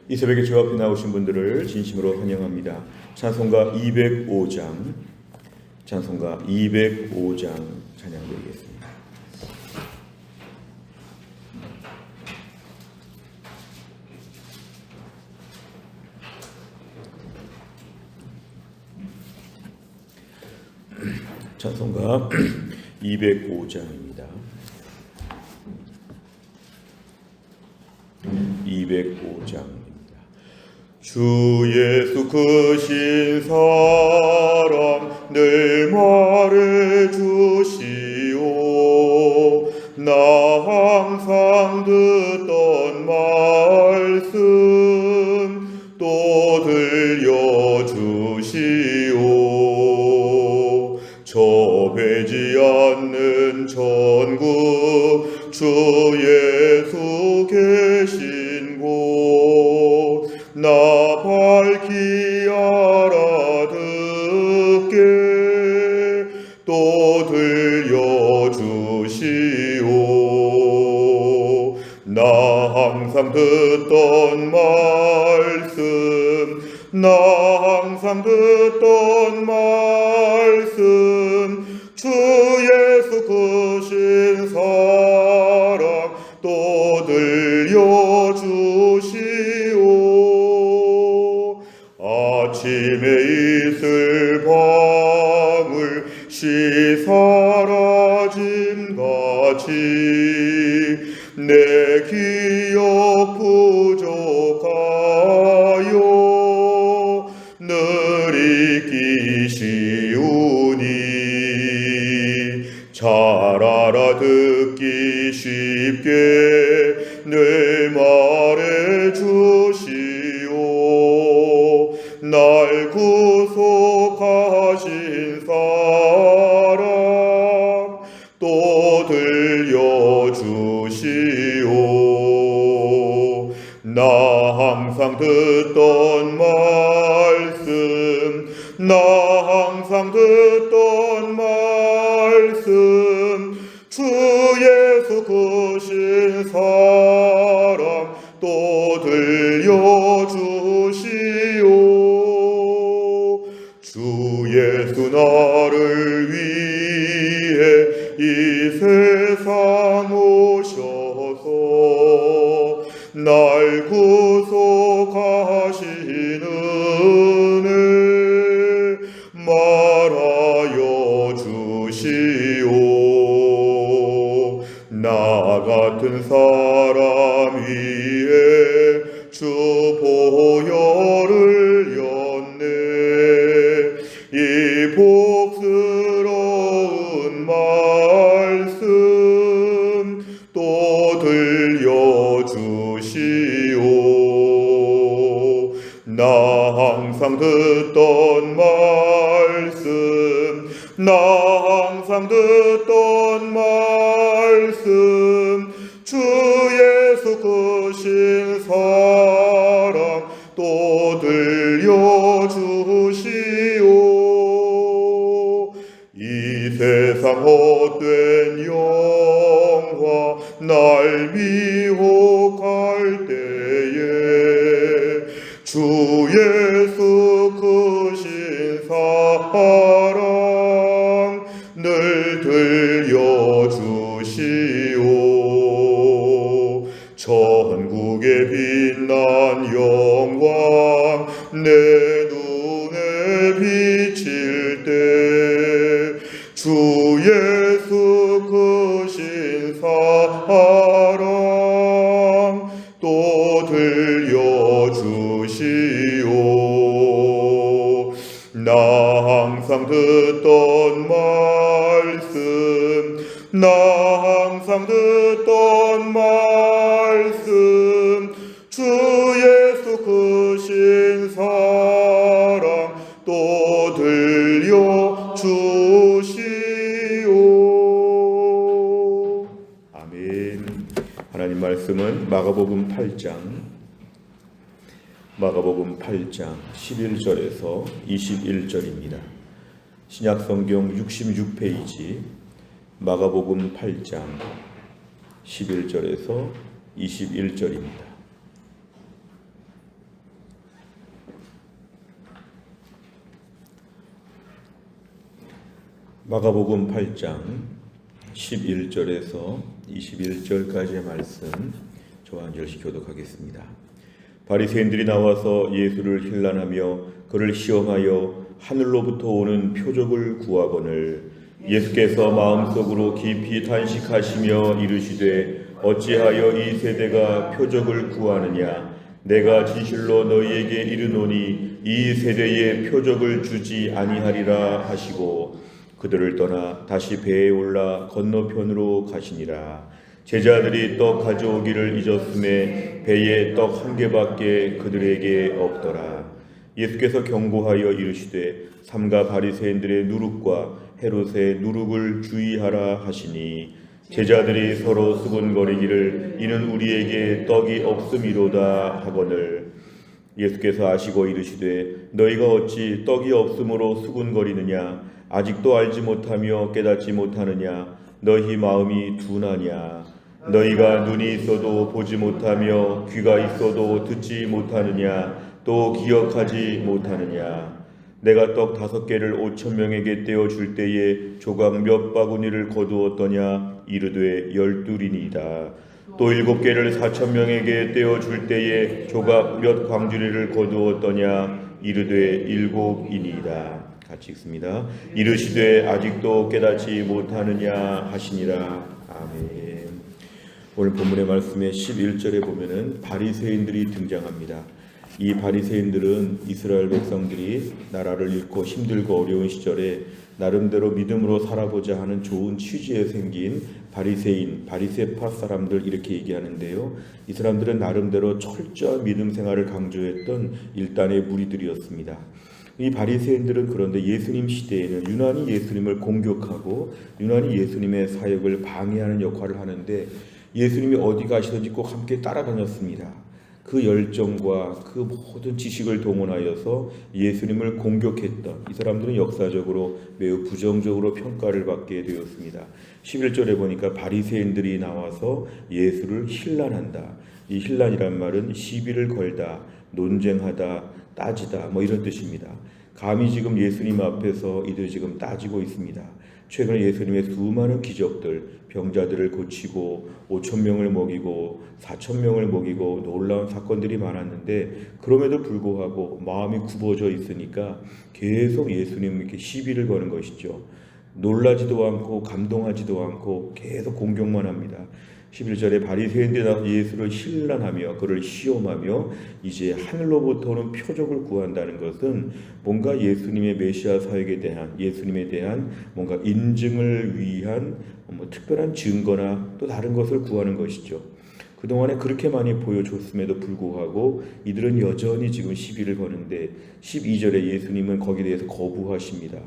이 새벽에 주 앞에 나오신 분들을 진심으로 환영합니다. 찬송가 205장 찬양드리겠습니다. 찬송가 205장입니다. 205장입니다. 주 예수 크신 사랑 늘 말해주시오. 나 항상 듣던 말씀 또 들려주시오. 저 배지 않는 천국 주 예수 계신 곳 나 밝히 알아듣게 또 들려주시오. 나 항상 듣던 말씀 나 항상 듣던 말씀 주 예수 크신 사랑 또 들려주시오. 아침에 있을 밤을 시 사라짐같이 내 기억 부족하여 늘 잊기 쉬우니 잘 알아듣기 쉽게 늘 말해주시오. 날 구속하신 사랑 또 들려주시오. 나 항상 듣던 말씀 나 항상 듣던 말씀 주 예수 크신 사랑 또 들려주시오. 주 예수 나를 위해 이 세상 오셔서 날 구속하신 은혜 말하여 주시오. 나 같은 사람 위에 주 보혈을 였네. 이 복스러운 말씀 또 들려주시오. 나 항상 듣던 말씀 나 항상 듣던 말씀 주 예수 크신 사랑 또 들려주시오. 이 세상 헛된 영화 날 미혹할 때에 주 예수 크신 사랑 늘 들려주시오. 천국의 빛난 영광 내 눈에 비칠 때 주 예수 크신 사랑 또 들려주시오. 나 항상 듣던 말씀 나 항상 듣던 말씀 주 예수 크신 사랑 또 들려주시오. 아멘. 하나님 말씀은 마가복음 8장 11절에서 21절입니다. 신약성경 66페이지 마가복음 8장 11절에서 21절입니다. 마가복음 8장 11절에서 21절까지의 말씀 저와 한 절씩 교독하겠습니다. 바리새인들이 나와서 예수를 힐난하며 그를 시험하여 하늘로부터 오는 표적을 구하거늘 예수께서 마음속으로 깊이 탄식하시며 이르시되 어찌하여 이 세대가 표적을 구하느냐 내가 진실로 너희에게 이르노니 이 세대에 표적을 주지 아니하리라 하시고 그들을 떠나 다시 배에 올라 건너편으로 가시니라. 제자들이 떡 가져오기를 잊었음에 배에 떡 한 개밖에 그들에게 없더라. 예수께서 경고하여 이르시되 삼가 바리새인들의 누룩과 헤롯의 누룩을 주의하라 하시니 제자들이 서로 수군거리기를 이는 우리에게 떡이 없음이로다 하거늘 예수께서 아시고 이르시되 너희가 어찌 떡이 없음으로 수군거리느냐 아직도 알지 못하며 깨닫지 못하느냐 너희 마음이 둔하냐 너희가 눈이 있어도 보지 못하며 귀가 있어도 듣지 못하느냐 또 기억하지 못하느냐 내가 떡 5개를 5,000명에게 떼어줄 때에 조각 몇 바구니를 거두었더냐 이르되 12이니이다 또 7개를 4,000명에게 떼어줄 때에 조각 몇 광주리를 거두었더냐 이르되 7이니이다 같이 읽습니다. 이르시되 아직도 깨닫지 못하느냐 하시니라. 아멘. 오늘 본문의 말씀의 11절에 보면은 바리새인들이 등장합니다. 이 바리새인들은 이스라엘 백성들이 나라를 잃고 힘들고 어려운 시절에 나름대로 믿음으로 살아보자 하는 좋은 취지에 생긴 바리새인, 바리새파 사람들 이렇게 얘기하는데요. 이 사람들은 나름대로 철저한 믿음 생활을 강조했던 일단의 무리들이었습니다. 이 바리새인들은 그런데 예수님 시대에는 유난히 예수님을 공격하고 유난히 예수님의 사역을 방해하는 역할을 하는데 예수님이 어디 가시든지 꼭 함께 따라다녔습니다. 그 열정과 그 모든 지식을 동원하여서 예수님을 공격했던 이 사람들은 역사적으로 매우 부정적으로 평가를 받게 되었습니다. 11절에 보니까 바리새인들이 나와서 예수를 힐난한다. 이 힐난이란 말은 시비를 걸다, 논쟁하다, 따지다 뭐 이런 뜻입니다. 감히 지금 예수님 앞에서 이들 지금 따지고 있습니다. 최근에 예수님의 수많은 기적들, 병자들을 고치고 5,000명을 먹이고 4,000명을 먹이고 놀라운 사건들이 많았는데 그럼에도 불구하고 마음이 굽어져 있으니까 계속 예수님께 시비를 거는 것이죠. 놀라지도 않고 감동하지도 않고 계속 공격만 합니다. 11절에 바리새인들이 예수를 힐난하며 그를 시험하며 이제 하늘로부터 오는 표적을 구한다는 것은 뭔가 예수님의 메시아 사역에 대한 예수님에 대한 뭔가 인증을 위한 특별한 증거나 또 다른 것을 구하는 것이죠. 그동안에 그렇게 많이 보여줬음에도 불구하고 이들은 여전히 지금 시비를 거는데 12절에 예수님은 거기에 대해서 거부하십니다.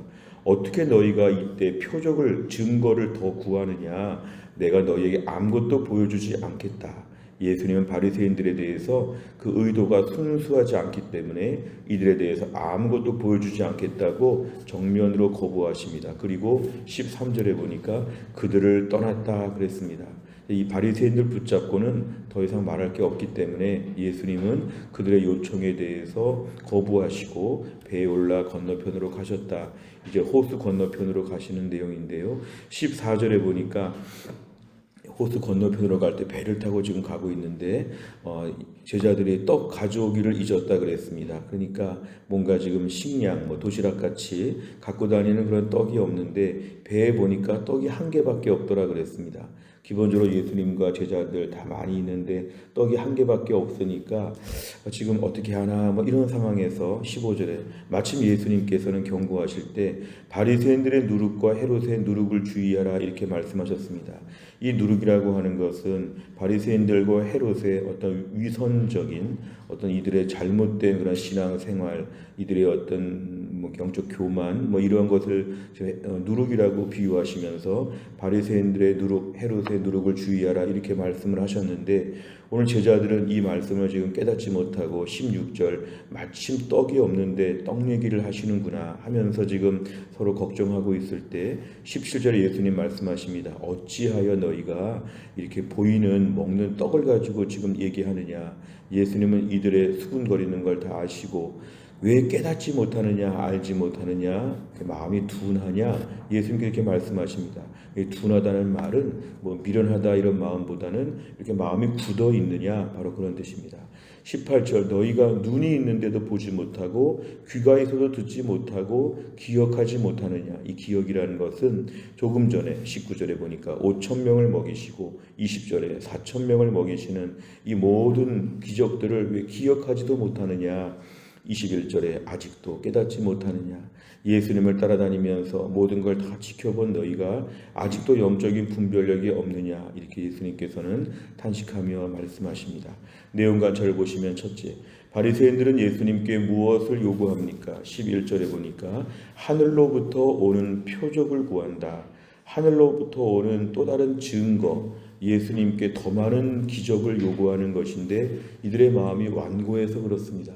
어떻게 너희가 이때 표적을 증거를 더 구하느냐 내가 너희에게 아무것도 보여주지 않겠다. 예수님은 바리새인들에 대해서 그 의도가 순수하지 않기 때문에 이들에 대해서 아무것도 보여주지 않겠다고 정면으로 거부하십니다. 그리고 13절에 보니까 그들을 떠났다 그랬습니다. 이 바리새인들 붙잡고는 더 이상 말할 게 없기 때문에 예수님은 그들의 요청에 대해서 거부하시고 배에 올라 건너편으로 가셨다. 이제 호수 건너편으로 가시는 내용인데요. 14절에 보니까 호수 건너편으로 갈 때 배를 타고 지금 가고 있는데 제자들이 떡 가져오기를 잊었다 그랬습니다. 그러니까 뭔가 지금 식량 도시락 같이 갖고 다니는 그런 떡이 없는데 배에 보니까 떡이 한 개밖에 없더라 그랬습니다. 기본적으로 예수님과 제자들 다 많이 있는데 떡이 한 개밖에 없으니까 지금 어떻게 하나 이런 상황에서 15절에 마침 예수님께서는 경고하실 때 바리새인들의 누룩과 헤롯의 누룩을 주의하라 이렇게 말씀하셨습니다. 이 누룩이라고 하는 것은 바리새인들과 헤롯의 어떤 위선적인 어떤 이들의 잘못된 그런 신앙생활, 이들의 어떤 경적 교만 이러한 것을 누룩이라고 비유하시면서 바리새인들의 누룩, 헤롯의 누룩을 주의하라 이렇게 말씀을 하셨는데 오늘 제자들은 이 말씀을 지금 깨닫지 못하고 16절 마침 떡이 없는데 떡 얘기를 하시는구나 하면서 지금 서로 걱정하고 있을 때 17절에 예수님 말씀하십니다. 어찌하여 너희가 이렇게 보이는 먹는 떡을 가지고 지금 얘기하느냐. 예수님은 이들의 수군거리는 걸 다 아시고 왜 깨닫지 못하느냐, 알지 못하느냐, 마음이 둔하냐, 예수님께서 이렇게 말씀하십니다. 둔하다는 말은 뭐 미련하다 이런 마음보다는 이렇게 마음이 굳어 있느냐, 바로 그런 뜻입니다. 18절, 너희가 눈이 있는데도 보지 못하고 귀가 있어도 듣지 못하고 기억하지 못하느냐. 이 기억이라는 것은 조금 전에 19절에 보니까 5,000명을 먹이시고 20절에 4,000명을 먹이시는 이 모든 기적들을 왜 기억하지도 못하느냐. 21절에 아직도 깨닫지 못하느냐. 예수님을 따라다니면서 모든 걸 다 지켜본 너희가 아직도 영적인 분별력이 없느냐. 이렇게 예수님께서는 탄식하며 말씀하십니다. 내용과 절 보시면 첫째, 바리새인들은 예수님께 무엇을 요구합니까? 11절에 보니까 하늘로부터 오는 표적을 구한다. 하늘로부터 오는 또 다른 증거, 예수님께 더 많은 기적을 요구하는 것인데 이들의 마음이 완고해서 그렇습니다.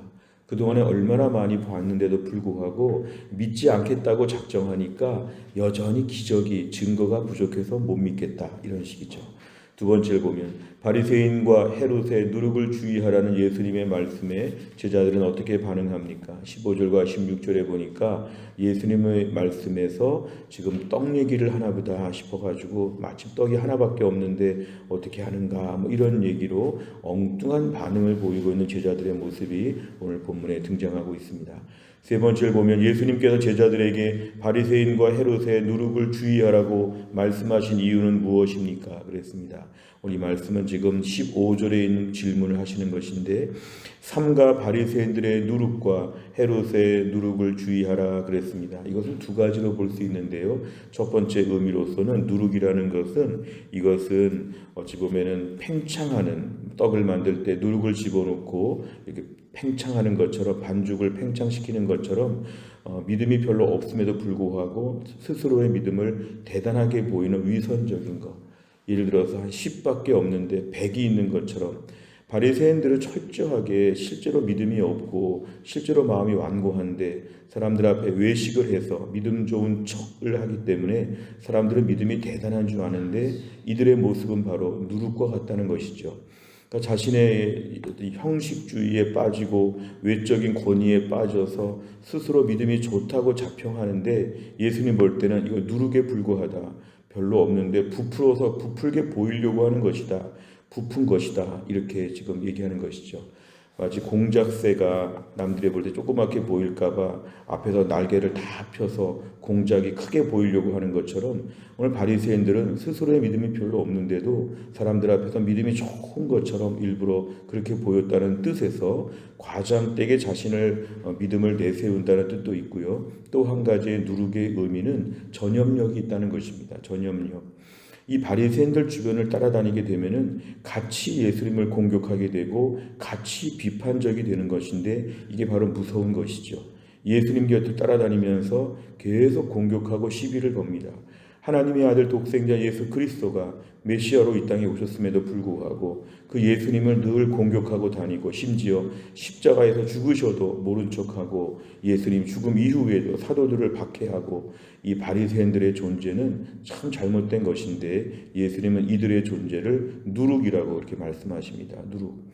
그동안에 얼마나 많이 봤는데도 불구하고 믿지 않겠다고 작정하니까 여전히 기적이 증거가 부족해서 못 믿겠다 이런 식이죠. 두 번째를 보면 바리새인과 헤롯의 누룩을 주의하라는 예수님의 말씀에 제자들은 어떻게 반응합니까? 15절과 16절에 보니까 예수님의 말씀에서 지금 떡 얘기를 하나보다 싶어가지고 마침 떡이 하나밖에 없는데 어떻게 하는가 뭐 이런 얘기로 엉뚱한 반응을 보이고 있는 제자들의 모습이 오늘 본문에 등장하고 있습니다. 세 번째를 보면 예수님께서 제자들에게 바리새인과 헤롯의 누룩을 주의하라고 말씀하신 이유는 무엇입니까? 그랬습니다. 오늘 이 말씀은 지금 15절에 있는 질문을 하시는 것인데 삼가 바리새인들의 누룩과 헤롯의 누룩을 주의하라 그랬습니다. 이것은 두 가지로 볼 수 있는데요. 첫 번째 의미로서는 누룩이라는 것은 이것은 어찌 보면은 팽창하는 떡을 만들 때 누룩을 집어넣고 이렇게 팽창하는 것처럼 반죽을 팽창시키는 것처럼 믿음이 별로 없음에도 불구하고 스스로의 믿음을 대단하게 보이는 위선적인 것. 예를 들어서 한 10밖에 없는데 100이 있는 것처럼 바리새인들은 철저하게 실제로 믿음이 없고 실제로 마음이 완고한데 사람들 앞에 외식을 해서 믿음 좋은 척을 하기 때문에 사람들은 믿음이 대단한 줄 아는데 이들의 모습은 바로 누룩과 같다는 것이죠. 그러니까 자신의 형식주의에 빠지고 외적인 권위에 빠져서 스스로 믿음이 좋다고 자평하는데 예수님 볼 때는 이거 누룩에 불과하다. 별로 없는데 부풀게 보이려고 하는 것이다. 부푼 것이다. 이렇게 지금 얘기하는 것이죠. 마치 공작새가 남들이 볼 때 조그맣게 보일까봐 앞에서 날개를 다 펴서 공작이 크게 보이려고 하는 것처럼 오늘 바리새인들은 스스로의 믿음이 별로 없는데도 사람들 앞에서 믿음이 좋은 것처럼 일부러 그렇게 보였다는 뜻에서 과장되게 자신을 믿음을 내세운다는 뜻도 있고요. 또 한 가지의 누룩의 의미는 전염력이 있다는 것입니다. 전염력. 이 바리새인들 주변을 따라다니게 되면은 같이 예수님을 공격하게 되고 같이 비판적이 되는 것인데 이게 바로 무서운 것이죠. 예수님 곁을 따라다니면서 계속 공격하고 시비를 겁니다. 하나님의 아들 독생자 예수 그리스도가 메시아로 이 땅에 오셨음에도 불구하고 그 예수님을 늘 공격하고 다니고 심지어 십자가에서 죽으셔도 모른 척하고 예수님 죽음 이후에도 사도들을 박해하고 이 바리새인들의 존재는 참 잘못된 것인데 예수님은 이들의 존재를 누룩이라고 그렇게 말씀하십니다. 누룩.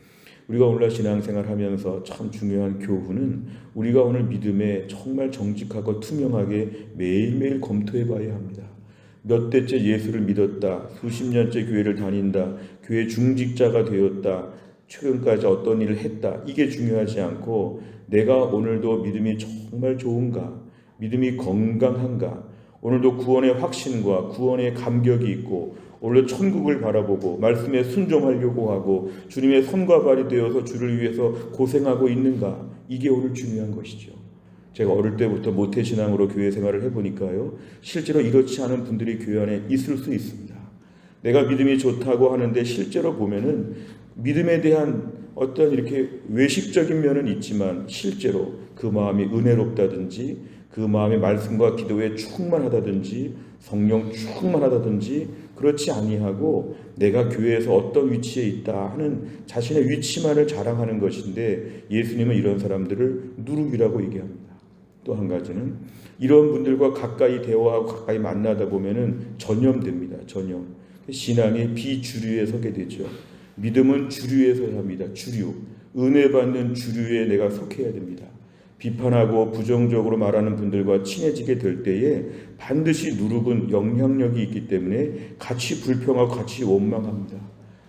우리가 오늘날 신앙생활 하면서 참 중요한 교훈은 우리가 오늘 믿음에 정말 정직하고 투명하게 매일매일 검토해 봐야 합니다. 몇 대째 예수를 믿었다. 수십 년째 교회를 다닌다. 교회 중직자가 되었다. 최근까지 어떤 일을 했다. 이게 중요하지 않고 내가 오늘도 믿음이 정말 좋은가? 믿음이 건강한가? 오늘도 구원의 확신과 구원의 감격이 있고 오늘도 천국을 바라보고 말씀에 순종하려고 하고 주님의 손과 발이 되어서 주를 위해서 고생하고 있는가? 이게 오늘 중요한 것이죠. 제가 어릴 때부터 모태신앙으로 교회 생활을 해보니까요. 실제로 이렇지 않은 분들이 교회 안에 있을 수 있습니다. 내가 믿음이 좋다고 하는데 실제로 보면은 믿음에 대한 어떤 이렇게 외식적인 면은 있지만 실제로 그 마음이 은혜롭다든지 그 마음의 말씀과 기도에 충만하다든지 성령 충만하다든지 그렇지 아니하고 내가 교회에서 어떤 위치에 있다 하는 자신의 위치만을 자랑하는 것인데 예수님은 이런 사람들을 누룩이라고 얘기합니다. 또 한 가지는 이런 분들과 가까이 대화하고 가까이 만나다 보면은 전염됩니다. 전염. 신앙이 비주류에 서게 되죠. 믿음은 주류에 서야 합니다. 주류. 은혜 받는 주류에 내가 속해야 됩니다. 비판하고 부정적으로 말하는 분들과 친해지게 될 때에 반드시 누룩은 영향력이 있기 때문에 같이 불평하고 같이 원망합니다.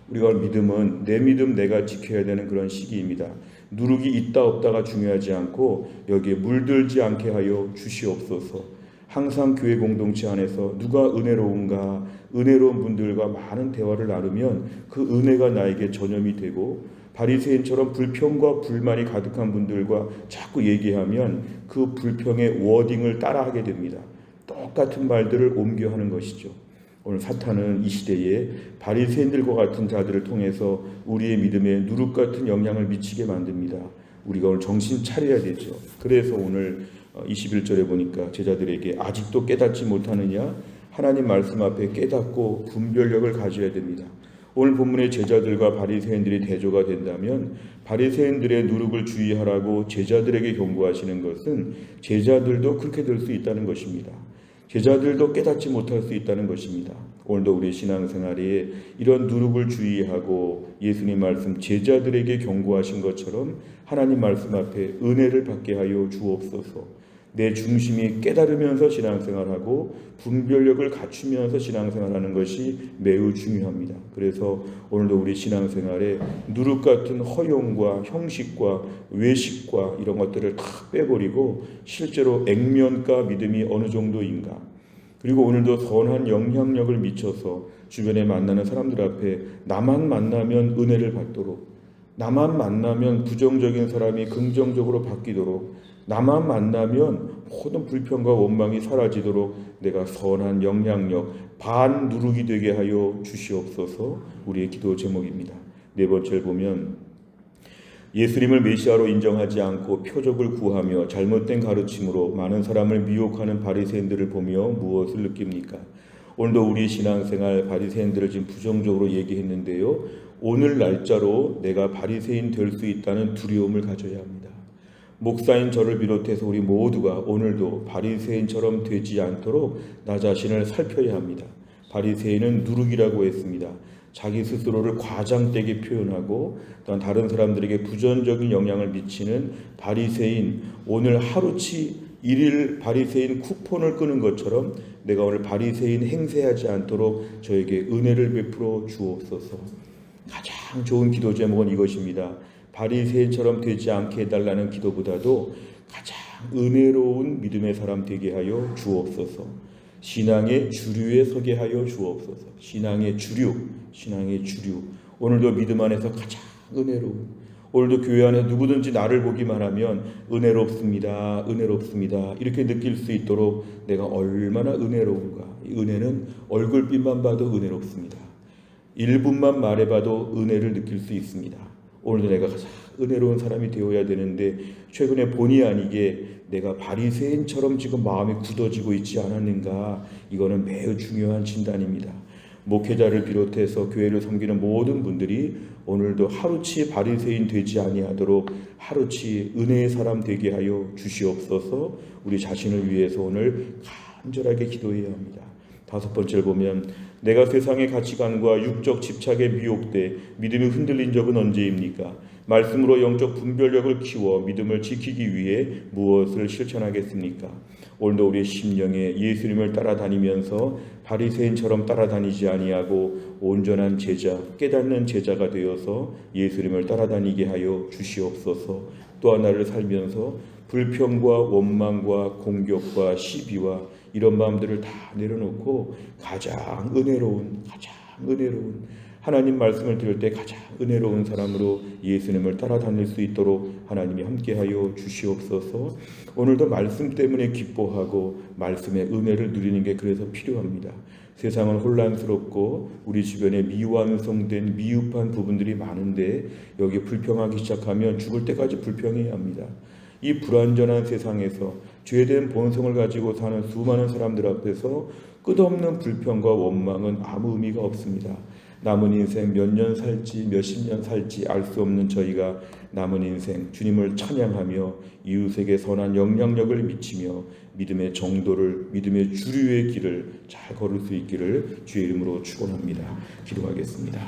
우리가 믿음은 내 믿음 내가 지켜야 되는 그런 시기입니다. 누룩이 있다 없다가 중요하지 않고 여기에 물들지 않게 하여 주시옵소서. 항상 교회 공동체 안에서 누가 은혜로운가, 은혜로운 분들과 많은 대화를 나누면 그 은혜가 나에게 전염이 되고, 바리새인처럼 불평과 불만이 가득한 분들과 자꾸 얘기하면 그 불평의 워딩을 따라하게 됩니다. 똑같은 말들을 옮겨 하는 것이죠. 오늘 사탄은 이 시대에 바리새인들과 같은 자들을 통해서 우리의 믿음에 누룩 같은 영향을 미치게 만듭니다. 우리가 오늘 정신 차려야 되죠. 그래서 오늘 21절에 보니까 제자들에게 아직도 깨닫지 못하느냐? 하나님 말씀 앞에 깨닫고 분별력을 가져야 됩니다. 오늘 본문의 제자들과 바리새인들이 대조가 된다면 바리새인들의 누룩을 주의하라고 제자들에게 경고하시는 것은 제자들도 그렇게 될 수 있다는 것입니다. 제자들도 깨닫지 못할 수 있다는 것입니다. 오늘도 우리 신앙생활에 이런 누룩을 주의하고 예수님 말씀 제자들에게 경고하신 것처럼 하나님 말씀 앞에 은혜를 받게 하여 주옵소서. 내 중심이 깨달으면서 신앙생활하고 분별력을 갖추면서 신앙생활하는 것이 매우 중요합니다. 그래서 오늘도 우리 신앙생활에 누룩 같은 허용과 형식과 외식과 이런 것들을 다 빼버리고 실제로 액면가 믿음이 어느 정도인가, 그리고 오늘도 선한 영향력을 미쳐서 주변에 만나는 사람들 앞에 나만 만나면 은혜를 받도록, 나만 만나면 부정적인 사람이 긍정적으로 바뀌도록, 나만 만나면 모든 불평과 원망이 사라지도록 내가 선한 영향력, 반누룩이 되게 하여 주시옵소서. 우리의 기도 제목입니다. 네 번째를 보면 예수님을 메시아로 인정하지 않고 표적을 구하며 잘못된 가르침으로 많은 사람을 미혹하는 바리새인들을 보며 무엇을 느낍니까? 오늘도 우리 신앙생활 바리새인들을 지금 부정적으로 얘기했는데요. 오늘 날짜로 내가 바리새인 될 수 있다는 두려움을 가져야 합니다. 목사인 저를 비롯해서 우리 모두가 오늘도 바리새인처럼 되지 않도록 나 자신을 살펴야 합니다. 바리새인은 누룩이라고 했습니다. 자기 스스로를 과장되게 표현하고 또한 다른 사람들에게 부정적인 영향을 미치는 바리새인, 오늘 하루치 일일 바리새인 쿠폰을 끄는 것처럼 내가 오늘 바리새인 행세하지 않도록 저에게 은혜를 베풀어 주옵소서. 가장 좋은 기도 제목은 이것입니다. 바리새인처럼 되지 않게 해달라는 기도보다도 가장 은혜로운 믿음의 사람 되게 하여 주옵소서. 신앙의 주류에 서게 하여 주옵소서. 신앙의 주류. 오늘도 믿음 안에서 가장 은혜로운, 오늘도 교회 안에 누구든지 나를 보기만 하면 은혜롭습니다. 이렇게 느낄 수 있도록 내가 얼마나 은혜로운가. 이 은혜는 얼굴빛만 봐도 은혜롭습니다. 1분만 말해봐도 은혜를 느낄 수 있습니다. 오늘도 내가 가장 은혜로운 사람이 되어야 되는데 최근에 본의 아니게 내가 바리새인처럼 지금 마음이 굳어지고 있지 않았는가, 이거는 매우 중요한 진단입니다. 목회자를 비롯해서 교회를 섬기는 모든 분들이 오늘도 하루치 바리새인 되지 아니하도록 하루치 은혜의 사람 되게 하여 주시옵소서. 우리 자신을 위해서 오늘 간절하게 기도해야 합니다. 다섯 번째를 보면 내가 세상의 가치관과 육적 집착에 미혹돼 믿음이 흔들린 적은 언제입니까? 말씀으로 영적 분별력을 키워 믿음을 지키기 위해 무엇을 실천하겠습니까? 오늘도 우리의 심령에 예수님을 따라다니면서 바리새인처럼 따라다니지 아니하고 온전한 제자, 깨닫는 제자가 되어서 예수님을 따라다니게 하여 주시옵소서. 또 하나를 살면서 불평과 원망과 공격과 시비와 이런 마음들을 다 내려놓고 가장 은혜로운 하나님 말씀을 들을 때 가장 은혜로운 사람으로 예수님을 따라다닐 수 있도록 하나님이 함께하여 주시옵소서. 오늘도 말씀 때문에 기뻐하고 말씀의 은혜를 누리는 게 그래서 필요합니다. 세상은 혼란스럽고 우리 주변에 미완성된 미흡한 부분들이 많은데 여기 불평하기 시작하면 죽을 때까지 불평해야 합니다. 이 불완전한 세상에서 죄된 본성을 가지고 사는 수많은 사람들 앞에서 끝없는 불평과 원망은 아무 의미가 없습니다. 남은 인생 몇 년 살지 몇십 년 살지 알 수 없는 저희가 남은 인생 주님을 찬양하며 이웃에게 선한 영향력을 미치며 믿음의 정도를, 믿음의 주류의 길을 잘 걸을 수 있기를 주의 이름으로 축원합니다. 기도하겠습니다.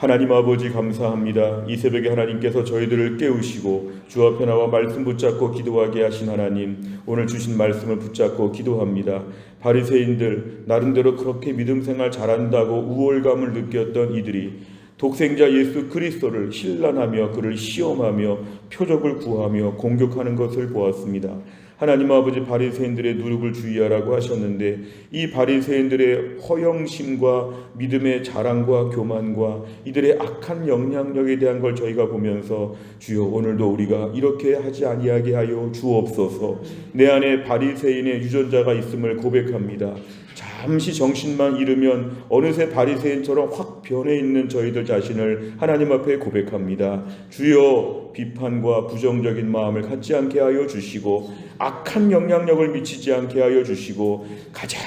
하나님 아버지 감사합니다. 이 새벽에 하나님께서 저희들을 깨우시고 주 앞에 나와 말씀 붙잡고 기도하게 하신 하나님, 오늘 주신 말씀을 붙잡고 기도합니다. 바리새인들 나름대로 그렇게 믿음 생활 잘한다고 우월감을 느꼈던 이들이 독생자 예수 그리스도를 신란하며 그를 시험하며 표적을 구하며 공격하는 것을 보았습니다. 하나님 아버지, 바리새인들의 누룩을 주의하라고 하셨는데 이 바리새인들의 허영심과 믿음의 자랑과 교만과 이들의 악한 영향력에 대한 걸 저희가 보면서 주여 오늘도 우리가 이렇게 하지 아니하게 하여 주옵소서. 내 안에 바리새인의 유전자가 있음을 고백합니다. 잠시 정신만 잃으면 어느새 바리새인처럼 확 변해 있는 저희들 자신을 하나님 앞에 고백합니다. 주여 비판과 부정적인 마음을 갖지 않게 하여 주시고 악한 영향력을 미치지 않게 하여 주시고 가장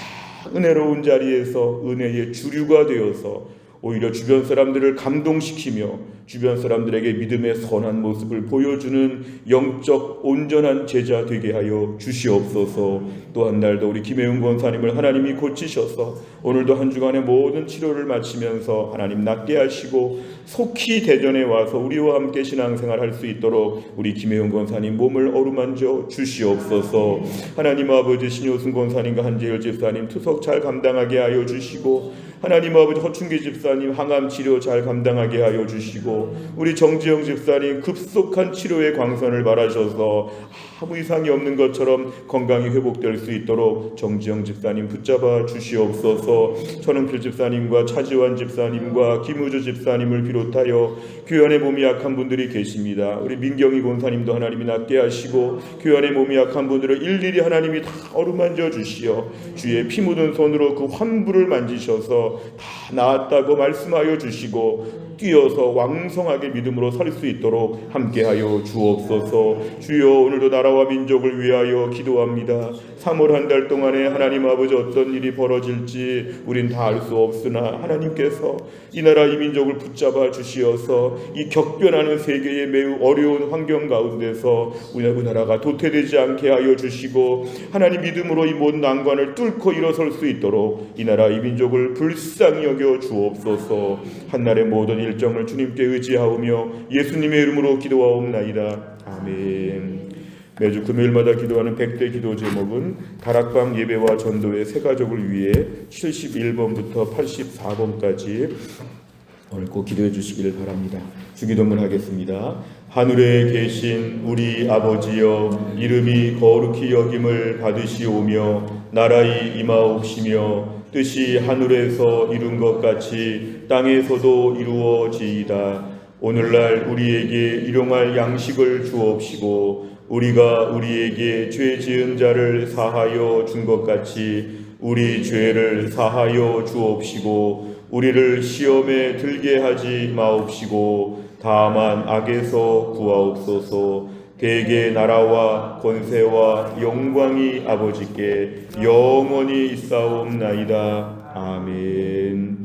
은혜로운 자리에서 은혜의 주류가 되어서 오히려 주변 사람들을 감동시키며 주변 사람들에게 믿음의 선한 모습을 보여주는 영적 온전한 제자 되게 하여 주시옵소서. 또 한 날 더 우리 김혜은 권사님을 하나님이 고치셔서 오늘도 한 주간의 모든 치료를 마치면서 하나님 낫게 하시고 속히 대전에 와서 우리와 함께 신앙생활 할 수 있도록 우리 김혜은 권사님 몸을 어루만져 주시옵소서. 하나님 아버지, 신효승 권사님과 한재열 집사님 투석 잘 감당하게 하여 주시고 하나님 아버지, 허춘기 집사님 항암 치료 잘 감당하게 하여 주시고 우리 정지영 집사님 급속한 치료의 광선을 바라셔서 아무 이상이 없는 것처럼 건강이 회복될 수 있도록 정지영 집사님 붙잡아 주시옵소서. 천은필 집사님과 차지환 집사님과 김우주 집사님을 비롯하여 교회 안에 몸이 약한 분들이 계십니다. 우리 민경희 권사님도 하나님이 낫게 하시고 교회 안에 몸이 약한 분들을 일일이 하나님이 다 어루만져 주시어 주의 피 묻은 손으로 그 환부를 만지셔서 다 나았다고 말씀하여 주시고 뛰어서 왕성하게 믿음으로 설 수 있도록 함께하여 주옵소서. 주여 오늘도 나라와 민족을 위하여 기도합니다. 3월 한 달 동안에 하나님 아버지 어떤 일이 벌어질지 우린 다 알 수 없으나 하나님께서 이 나라 이 민족을 붙잡아 주시어서 이 격변하는 세계의 매우 어려운 환경 가운데서 우리 나라가 도태되지 않게 하여 주시고 하나님 믿음으로 이 모든 난관을 뚫고 일어설 수 있도록 이 나라 이 민족을 불쌍히 여겨 주옵소서. 한날의 모든 일정을 주님께 의지하오며 예수님의 이름으로 기도하옵나이다. 아멘. 매주 금요일마다 기도하는 100대 기도 제목은 다락방 예배와 전도의 새 가족을 위해 71번부터 84번까지 오늘 꼭 기도해 주시기를 바랍니다. 주기도문 하겠습니다. 하늘에 계신 우리 아버지여, 이름이 거룩히 여김을 받으시오며 나라의 임하옵시며 뜻이 하늘에서 이룬 것 같이 땅에서도 이루어지이다. 오늘날 우리에게 일용할 양식을 주옵시고 우리가 우리에게 죄 지은 자를 사하여 준 것 같이 우리 죄를 사하여 주옵시고 우리를 시험에 들게 하지 마옵시고 다만 악에서 구하옵소서. 대개 나라와 권세와 영광이 아버지께 영원히 있사옵나이다. 아멘.